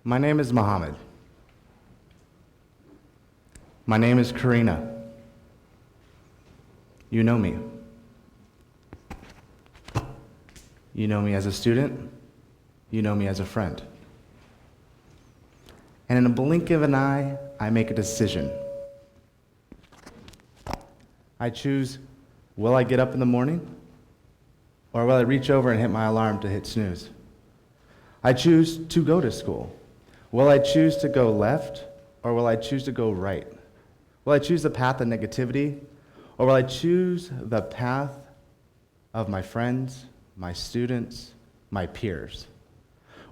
My name is Mohammed. My name is Karina. You know me. You know me as a student. You know me as a friend. And in a blink of an eye, I make a decision. I choose, will I get up in the morning? Or will I reach over and hit my alarm to hit snooze? I choose to go to school. Will I choose to go left, or will I choose to go right? Will I choose the path of negativity, or will I choose the path of my friends, my students, my peers?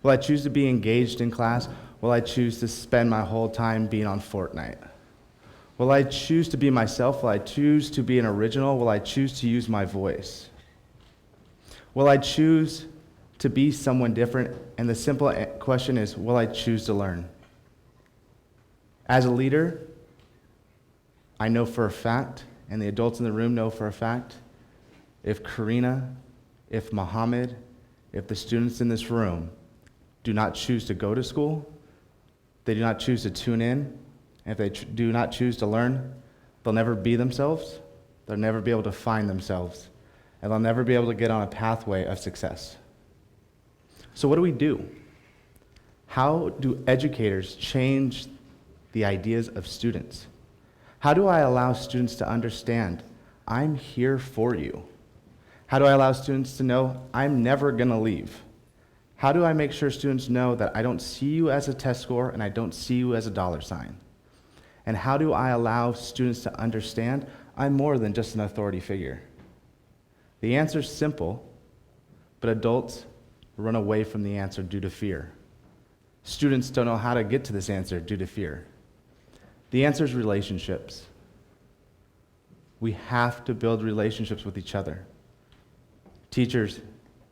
Will I choose to be engaged in class? Will I choose to spend my whole time being on Fortnite? Will I choose to be myself? Will I choose to be an original? Will I choose to use my voice? Will I choose to be someone different? And the simple question is, will I choose to learn? As a leader, I know for a fact, and the adults in the room know for a fact, if Karina, if Mohammed, if the students in this room do not choose to go to school, they do not choose to tune in, and if they do not choose to learn, they'll never be themselves, they'll never be able to find themselves, and they'll never be able to get on a pathway of success. So what do we do? How do educators change the ideas of students? How do I allow students to understand, I'm here for you? How do I allow students to know, I'm never going to leave? How do I make sure students know that I don't see you as a test score and I don't see you as a dollar sign? And how do I allow students to understand, I'm more than just an authority figure? The answer is simple, but adults run away from the answer due to fear. Students don't know how to get to this answer due to fear. The answer is relationships. We have to build relationships with each other. Teachers,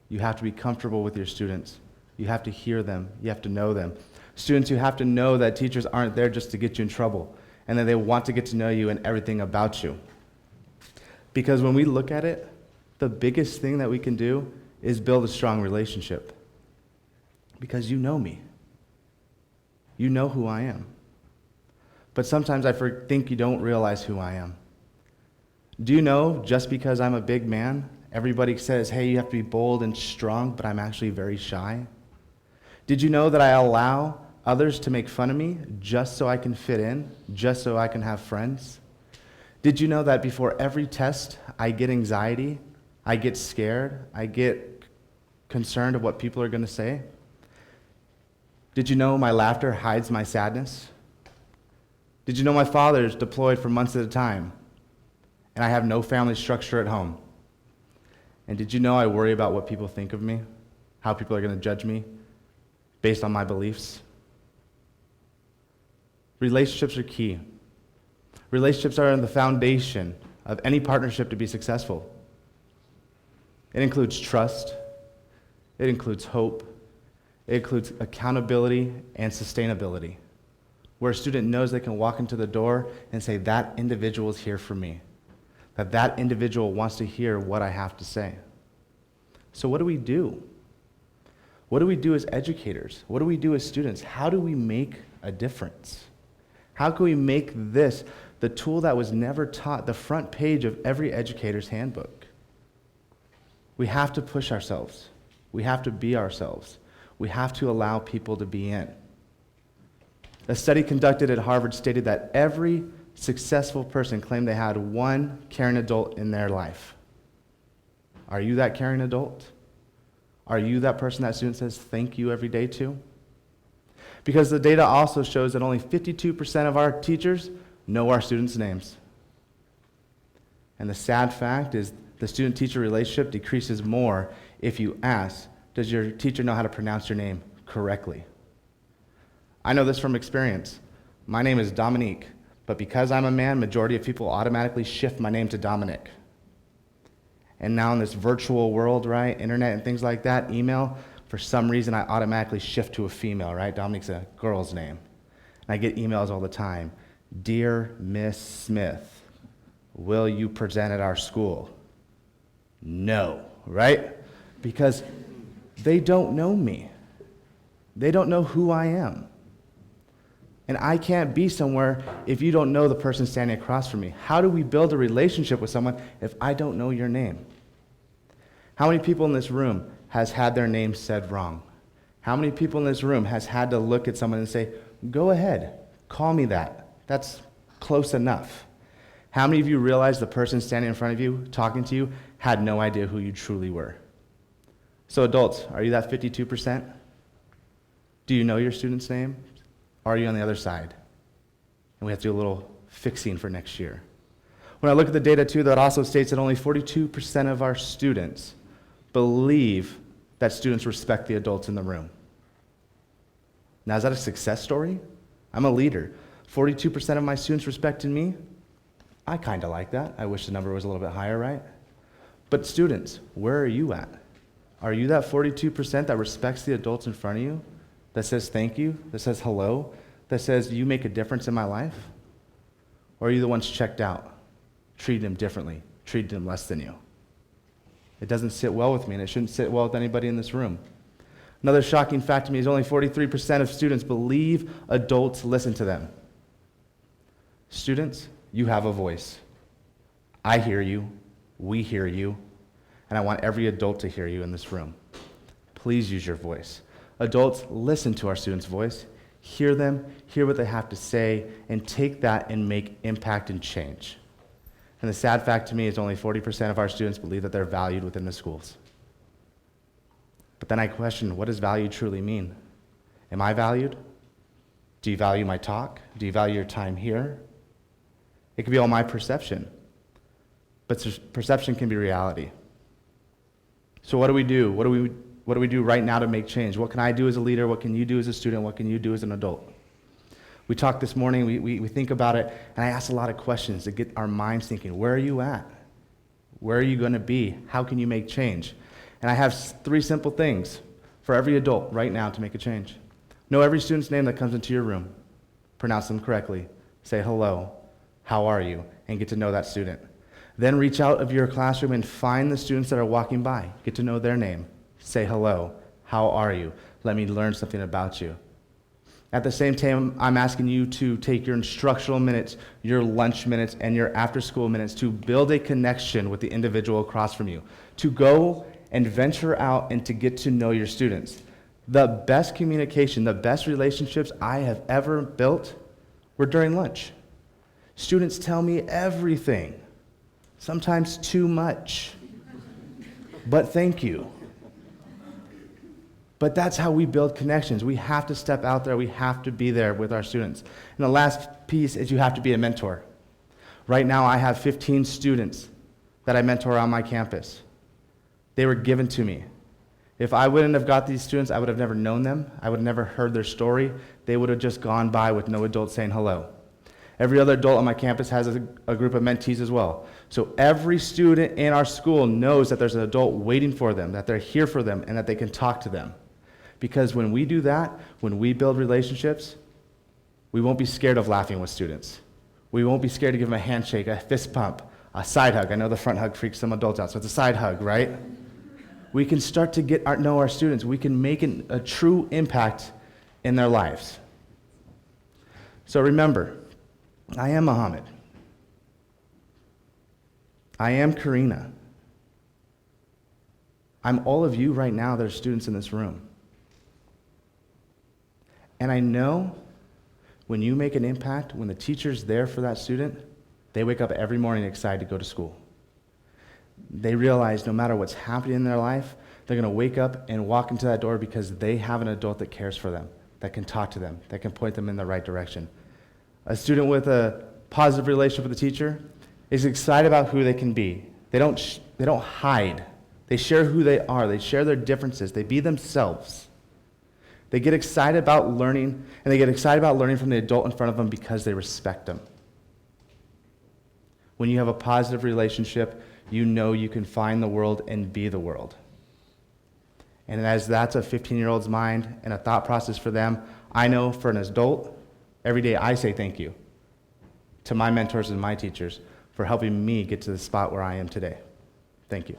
you have to be comfortable with your students. You have to hear them. You have to know them. Students, you have to know that teachers aren't there just to get you in trouble, and that they want to get to know you and everything about you. Because when we look at it, the biggest thing that we can do is build a strong relationship. Because you know me. You know who I am. But sometimes I think you don't realize who I am. Do you know, just because I'm a big man, everybody says, hey, you have to be bold and strong, but I'm actually very shy? Did you know that I allow others to make fun of me just so I can fit in, just so I can have friends? Did you know that before every test, I get anxiety, I get scared, I get concerned of what people are going to say? Did you know my laughter hides my sadness? Did you know my father's deployed for months at a time, and I have no family structure at home? And did you know I worry about what people think of me, how people are going to judge me based on my beliefs? Relationships are key. Relationships are the foundation of any partnership to be successful. It includes trust, it includes hope, it includes accountability and sustainability, where a student knows they can walk into the door and say, that individual is here for me, that individual wants to hear what I have to say. So what do we do? What do we do as educators? What do we do as students? How do we make a difference? How can we make this the tool that was never taught, the front page of every educator's handbook? We have to push ourselves. We have to be ourselves. We have to allow people to be in. A study conducted at Harvard stated that every successful person claimed they had one caring adult in their life. Are you that caring adult? Are you that person that student says thank you every day to? Because the data also shows that only 52% of our teachers know our students' names. And the sad fact is the student-teacher relationship decreases more if you ask, does your teacher know how to pronounce your name correctly? I know this from experience. My name is Dominique, but because I'm a man, majority of people automatically shift my name to Dominic. And now in this virtual world, right, internet and things like that, email, for some reason I automatically shift to a female, right? Dominique's a girl's name. And I get emails all the time. Dear Miss Smith, will you present at our school? No, right? Because they don't know me. They don't know who I am. And I can't be somewhere if you don't know the person standing across from me. How do we build a relationship with someone if I don't know your name? How many people in this room has had their name said wrong? How many people in this room has had to look at someone and say, go ahead, call me that. That's close enough. How many of you realize the person standing in front of you, talking to you, had no idea who you truly were? So adults, are you that 52%? Do you know your student's name? Or are you on the other side? And we have to do a little fixing for next year. When I look at the data too, that also states that only 42% of our students believe that students respect the adults in the room. Now, is that a success story? I'm a leader. 42% of my students respected me. I kind of like that. I wish the number was a little bit higher, right? But students, where are you at? Are you that 42% that respects the adults in front of you? That says thank you? That says hello? That says you make a difference in my life? Or are you the ones checked out? Treating them differently, treating them less than you? It doesn't sit well with me, and it shouldn't sit well with anybody in this room. Another shocking fact to me is only 43% of students believe adults listen to them. Students, you have a voice. I hear you, we hear you, and I want every adult to hear you in this room. Please use your voice. Adults, listen to our students' voice, hear them, hear what they have to say, and take that and make impact and change. And the sad fact to me is only 40% of our students believe that they're valued within the schools. But then I question, what does value truly mean? Am I valued? Do you value my talk? Do you value your time here? It could be all my perception, but perception can be reality. So what do we do? What do we do right now to make change? What can I do as a leader? What can you do as a student? What can you do as an adult? We talked this morning, we think about it, and I asked a lot of questions to get our minds thinking. Where are you at? Where are you going to be? How can you make change? And I have 3 simple things for every adult right now to make a change. Know every student's name that comes into your room. Pronounce them correctly. Say hello, how are you, and get to know that student. Then reach out of your classroom and find the students that are walking by. Get to know their name. Say hello, how are you? Let me learn something about you. At the same time, I'm asking you to take your instructional minutes, your lunch minutes, and your after-school minutes to build a connection with the individual across from you, to go and venture out and to get to know your students. The best communication, the best relationships I have ever built were during lunch. Students tell me everything, sometimes too much, but thank you. But that's how we build connections. We have to step out there. We have to be there with our students. And the last piece is you have to be a mentor. Right now, I have 15 students that I mentor on my campus. They were given to me. If I wouldn't have got these students, I would have never known them. I would have never heard their story. They would have just gone by with no adult saying hello. Every other adult on my campus has a group of mentees as well. So every student in our school knows that there's an adult waiting for them, that they're here for them, and that they can talk to them. Because when we do that, when we build relationships, we won't be scared of laughing with students. We won't be scared to give them a handshake, a fist pump, a side hug. I know the front hug freaks some adults out, so it's a side hug, right? We can start to know our students. We can make a true impact in their lives. So remember, I am Muhammad. I am Karina. I'm all of you right now that are students in this room. And I know when you make an impact, when the teacher's there for that student, they wake up every morning excited to go to school. They realize no matter what's happening in their life, they're going to wake up and walk into that door because they have an adult that cares for them, that can talk to them, that can point them in the right direction. A student with a positive relationship with the teacher is excited about who they can be. They don't hide. They share who they are. They share their differences. They be themselves. They get excited about learning, and they get excited about learning from the adult in front of them because they respect them. When you have a positive relationship, you know you can find the world and be the world. And as that's a 15-year-old's mind and a thought process for them, I know for an adult, every day I say thank you to my mentors and my teachers for helping me get to the spot where I am today. Thank you.